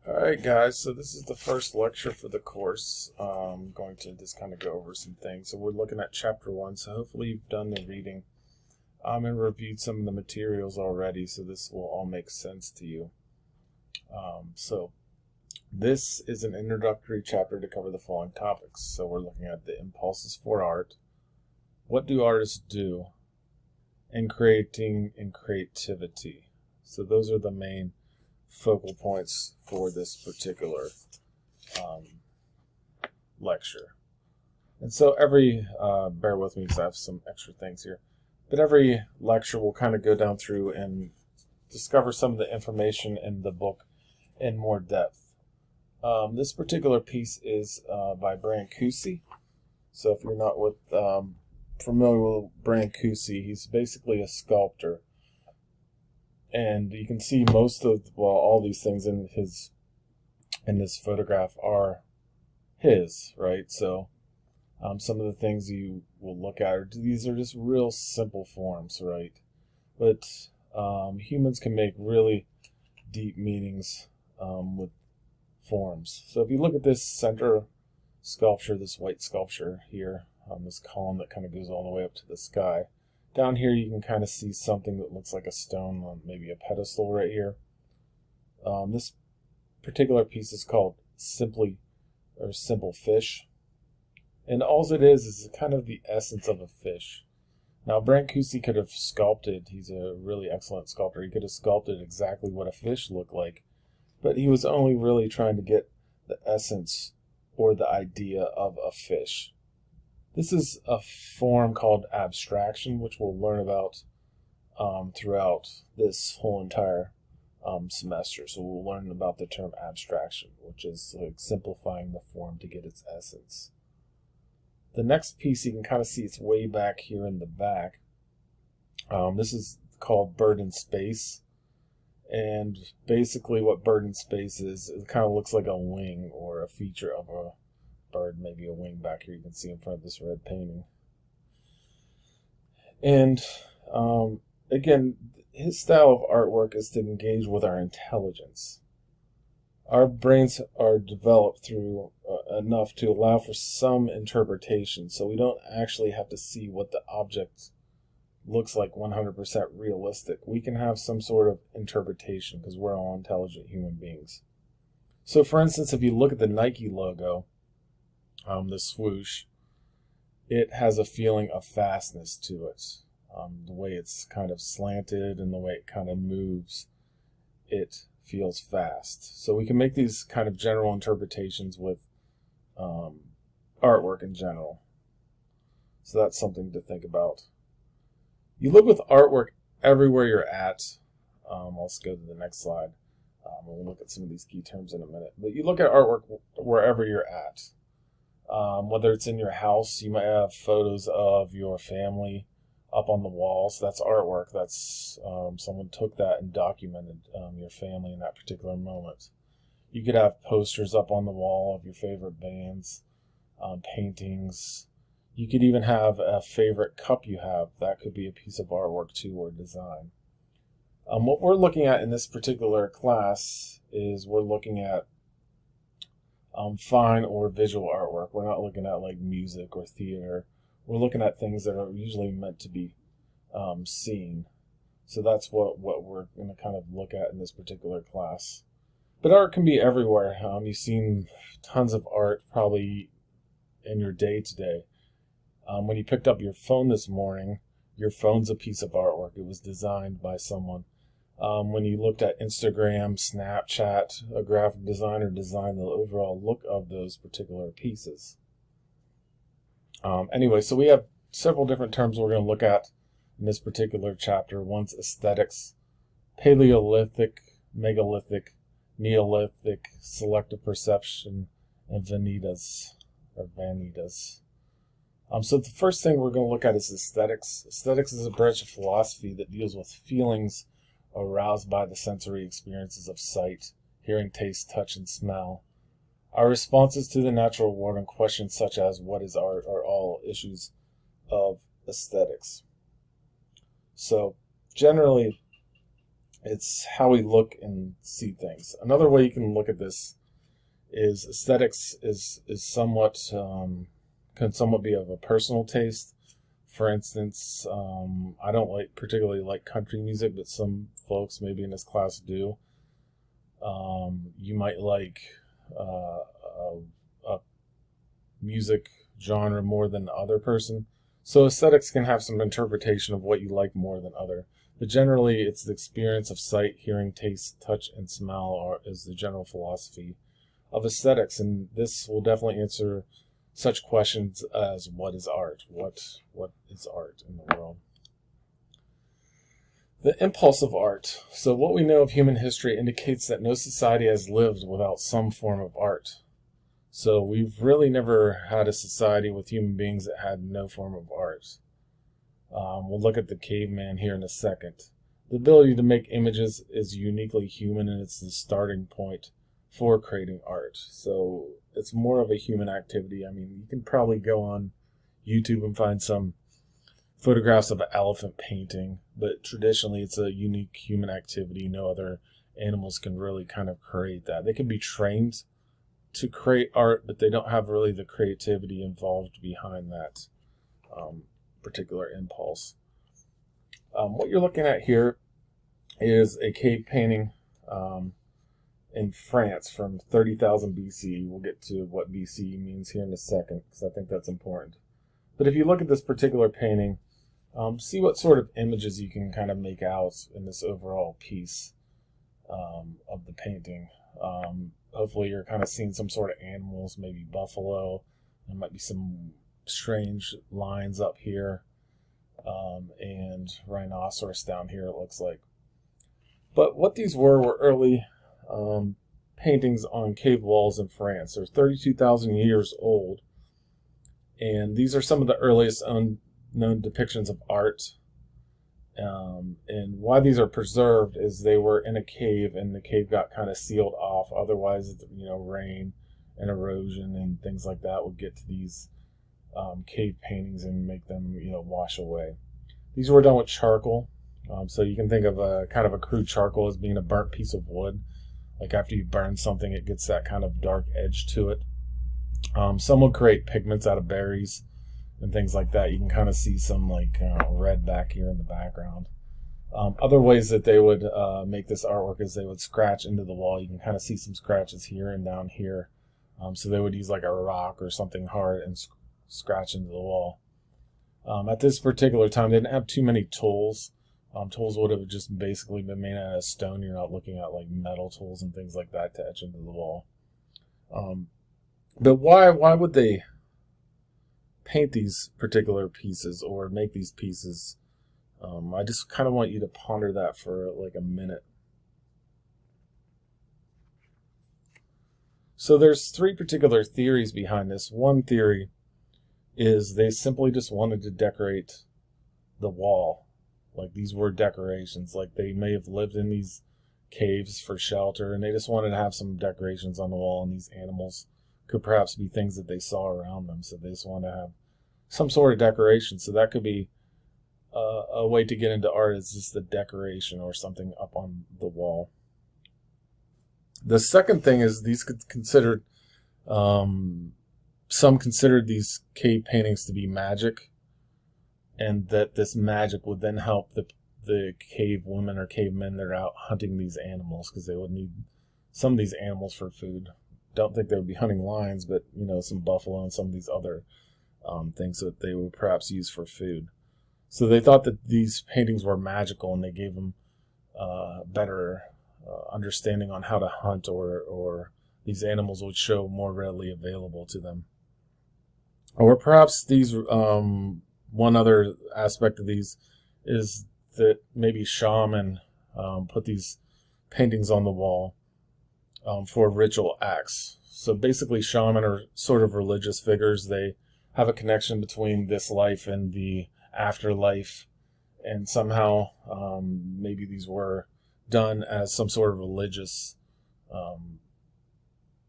Alright guys, so this is the first lecture for the course. I'm going to just kind of go over some things. So we're looking at Chapter 1, so hopefully you've done the reading and reviewed some of the materials already, so this will all make sense to you. So this is an introductory chapter to cover the following topics. So we're looking at the impulses for art, what do artists do, and creating and creativity. So those are the main focal points for this particular lecture. And so bear with me because I have some extra things here, but every lecture will kind of go down through and discover some of the information in the book in more depth. This particular piece is by Brancusi. So if you're not familiar with Brancusi, he's basically a sculptor. And you can see all these things in this photograph are his, right? So some of the things you will look at these are just real simple forms, right? But humans can make really deep meanings with forms. So if you look at this center sculpture, this white sculpture here, this column that kind of goes all the way up to the sky. Down here you can kind of see something that looks like a stone, maybe a pedestal right here. This particular piece is called Simple Fish. And all it is kind of the essence of a fish. Now Brancusi could have sculpted, he's a really excellent sculptor, he could have sculpted exactly what a fish looked like, but he was only really trying to get the essence or the idea of a fish. This is a form called abstraction, which we'll learn about throughout this whole entire semester. So we'll learn about the term abstraction, which is like simplifying the form to get its essence. The next piece you can kind of see it's way back here in the back. This is called Bird in Space. And basically what Bird in Space is, it kind of looks like a wing or a feature of a bird, maybe a wing back here you can see in front of this red painting. And again, his style of artwork is to engage with our intelligence. Our brains are developed through enough to allow for some interpretation, so we don't actually have to see what the object looks like 100% realistic. We can have some sort of interpretation because we're all intelligent human beings. So for instance, if you look at the Nike logo, the swoosh, it has a feeling of fastness to it. The way it's kind of slanted and the way it kind of moves, it feels fast. So we can make these kind of general interpretations with artwork in general. So that's something to think about. You look with artwork everywhere you're at. Let's go to the next slide. We'll look at some of these key terms in a minute. But you look at artwork wherever you're at. Whether it's in your house, you might have photos of your family up on the walls. That's artwork. That's someone took that and documented your family in that particular moment. You could have posters up on the wall of your favorite bands, paintings. You could even have a favorite cup you have. That could be a piece of artwork too, or design. What we're looking at in this particular class is we're looking at fine or visual artwork. We're not looking at like music or theater. We're looking at things that are usually meant to be seen. So that's what we're going to kind of look at in this particular class. But art can be everywhere. You've seen tons of art probably in your day-to-day. When you picked up your phone this morning, your phone's a piece of artwork. It was designed by someone. When you looked at Instagram, Snapchat, a graphic designer designed the overall look of those particular pieces. Anyway, so we have several different terms we're going to look at in this particular chapter. One's aesthetics, Paleolithic, Megalithic, Neolithic, selective perception, and Vanitas. So the first thing we're going to look at is aesthetics. Aesthetics is a branch of philosophy that deals with feelings aroused by the sensory experiences of sight, hearing, taste, touch, and smell. Our responses to the natural world and questions such as what is art are all issues of aesthetics. So generally, It's how we look and see things. Another way you can look at this is aesthetics is somewhat can somewhat be of a personal taste. For instance, I don't particularly like country music, but some folks maybe in this class do. You might like a music genre more than the other person. So aesthetics can have some interpretation of what you like more than other. But generally, it's the experience of sight, hearing, taste, touch, and smell is the general philosophy of aesthetics. And this will definitely answer such questions as what is art? What is art in the world? The impulse of art. So what we know of human history indicates that no society has lived without some form of art. So we've really never had a society with human beings that had no form of art. We'll look at the caveman here in a second. The ability to make images is uniquely human, and it's the starting point for creating art. So it's more of a human activity. I mean, you can probably go on YouTube and find some photographs of an elephant painting, but traditionally it's a unique human activity. No other animals can really kind of create that. They can be trained to create art, but they don't have really the creativity involved behind that particular impulse. What you're looking at here is a cave painting in France from 30,000 BC. We'll get to what BC means here in a second, because I think that's important. But if you look at this particular painting, see what sort of images you can kind of make out in this overall piece of the painting. Hopefully you're kind of seeing some sort of animals, maybe buffalo. There might be some strange lines up here, and rhinoceros down here, it looks like. But what these were early paintings on cave walls in France. They're 32,000 years old, and these are some of the earliest known depictions of art. And why these are preserved is they were in a cave, and the cave got kind of sealed off. Otherwise, rain and erosion and things like that would get to these cave paintings and make them, wash away. These were done with charcoal. So you can think of a kind of a crude charcoal as being a burnt piece of wood. Like after you burn something, it gets that kind of dark edge to it. Some would create pigments out of berries and things like that. You can kind of see some red back here in the background. Other ways that they would make this artwork is they would scratch into the wall. You can kind of see some scratches here and down here. So they would use like a rock or something hard and scratch into the wall. At this particular time, they didn't have too many tools. Tools would have just basically been made out of stone. You're not looking at like metal tools and things like that to etch into the wall. But why would they paint these particular pieces or make these pieces? I just kind of want you to ponder that for like a minute. So there's three particular theories behind this. One theory is they simply just wanted to decorate the wall. Like these were decorations. Like they may have lived in these caves for shelter, and they just wanted to have some decorations on the wall, and these animals could perhaps be things that they saw around them. So they just want to have some sort of decoration. So that could be a way to get into art, is just the decoration or something up on the wall. The second thing is these could considered, some considered these cave paintings to be magic, and that this magic would then help the cave women or cavemen that are out hunting these animals, because they would need some of these animals for food. Don't think they would be hunting lions, but some buffalo and some of these other things that they would perhaps use for food. So they thought that these paintings were magical, and they gave them better understanding on how to hunt, or these animals would show more readily available to them. Or perhaps these, one other aspect of these is that maybe shaman put these paintings on the wall for ritual acts. So basically shaman are sort of religious figures. They have a connection between this life and the afterlife, and somehow maybe these were done as some sort of religious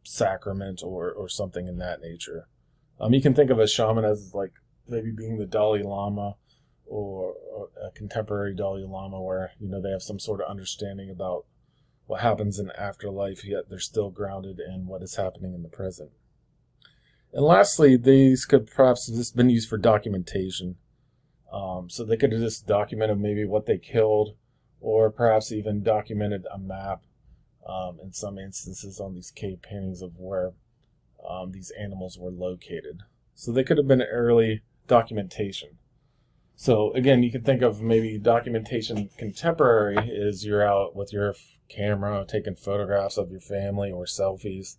sacrament or something in that nature. You can think of a shaman as like maybe being the Dalai Lama or a contemporary Dalai Lama where, they have some sort of understanding about what happens in afterlife, yet they're still grounded in what is happening in the present. And lastly, these could perhaps have just been used for documentation. So they could have just documented maybe what they killed, or perhaps even documented a map in some instances on these cave paintings of where these animals were located. So they could have been early documentation. So again, you can think of maybe documentation contemporary is you're out with your camera taking photographs of your family or selfies.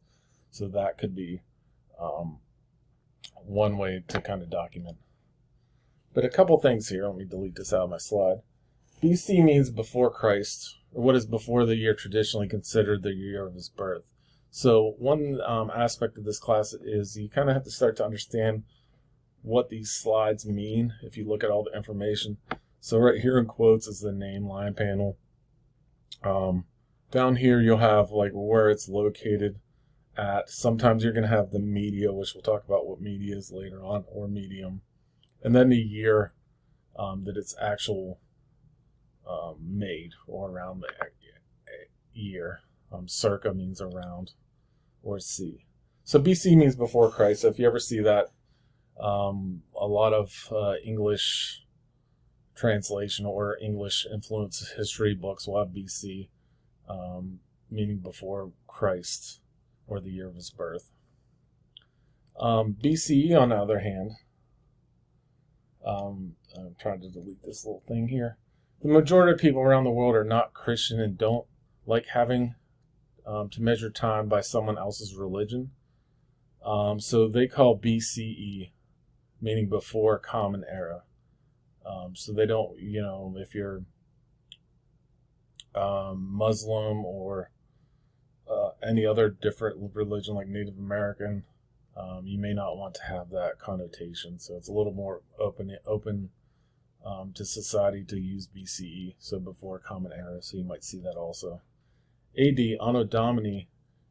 So that could be one way to kind of document. But a couple things here. Let me delete this out of my slide. BC means before Christ, or what is before the year traditionally considered the year of his birth. So one aspect of this class is you kind of have to start to understand what these slides mean if you look at all the information. So right here in quotes is the name line panel. Down here you'll have like where it's located at. Sometimes you're going to have the media, which we'll talk about what media is later on, or medium. And then the year that it's actual made, or around the year. Circa means around, or C. So BC means before Christ. So if you ever see that, a lot of English translation or English influence history books will have BC, meaning before Christ, or the year of his birth. BCE, on the other hand, I'm trying to delete this little thing here. The majority of people around the world are not Christian and don't like having to measure time by someone else's religion. So they call BCE, meaning before Common Era. So they don't, if you're Muslim or any other different religion like Native American, you may not want to have that connotation. So it's a little more open to society to use BCE, so before Common Era. So you might see that also. AD, Anno Domini,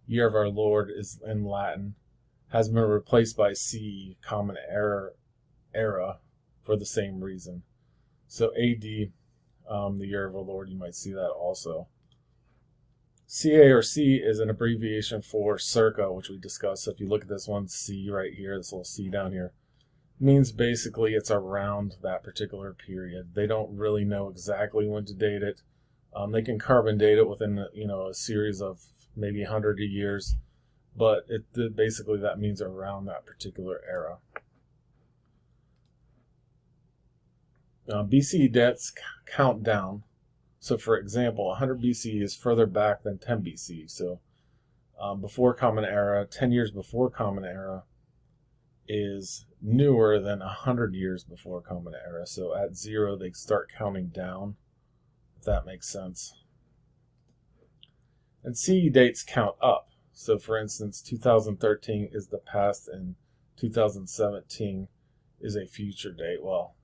Year of Our Lord, is in Latin, has been replaced by CE, Common Era, for the same reason. So AD, the Year of Our Lord, you might see that also. CA or C is an abbreviation for circa, which we discussed. So if you look at this one, C right here, this little C down here, means basically it's around that particular period. They don't really know exactly when to date it. They can carbon date it within a series of maybe 100 years, but basically that means around that particular era. BC dates count down. So for example, 100 BC is further back than 10 BC. So before Common Era, 10 years before Common Era is newer than 100 years before Common Era. So at 0, they start counting down, if that makes sense. And CE dates count up. So for instance, 2013 is the past and 2017 is a future date. Well,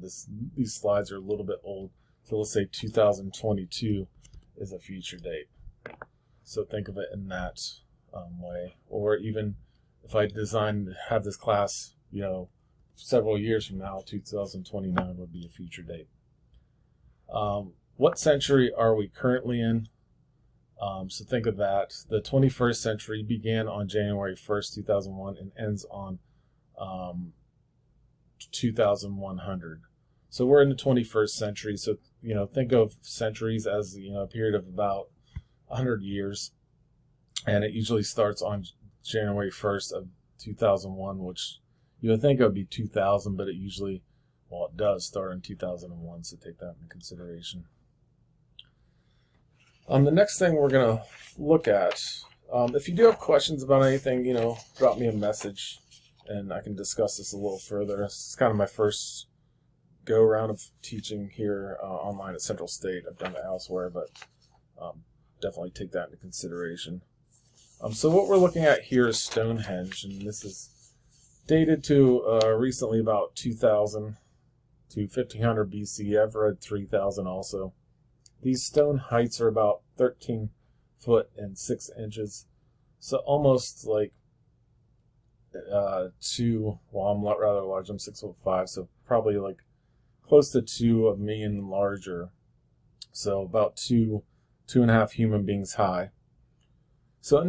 these slides are a little bit old. So let's say 2022 is a future date. So think of it in that way. Or even if I have this class, several years from now, 2029 would be a future date. What century are we currently in? So think of that. The 21st century began on January 1st, 2001 and ends on 2100. So we're in the 21st century. So, think of centuries as, a period of about 100 years. And it usually starts on January 1st of 2001, which you would think it would be 2000, but it does start in 2001. So take that into consideration. The next thing we're going to look at, if you do have questions about anything, drop me a message and I can discuss this a little further. This is kind of my first go around of teaching here online at Central State. I've done it elsewhere, but definitely take that into consideration. So what we're looking at here is Stonehenge, and this is dated to recently about 2000 to 1500 BC. I've read 3000 also. These stone heights are about 13 foot and 6 inches, so almost like I'm rather large. I'm 6'5", so probably like close to 2 of me and larger. So about 2.5 human beings high. So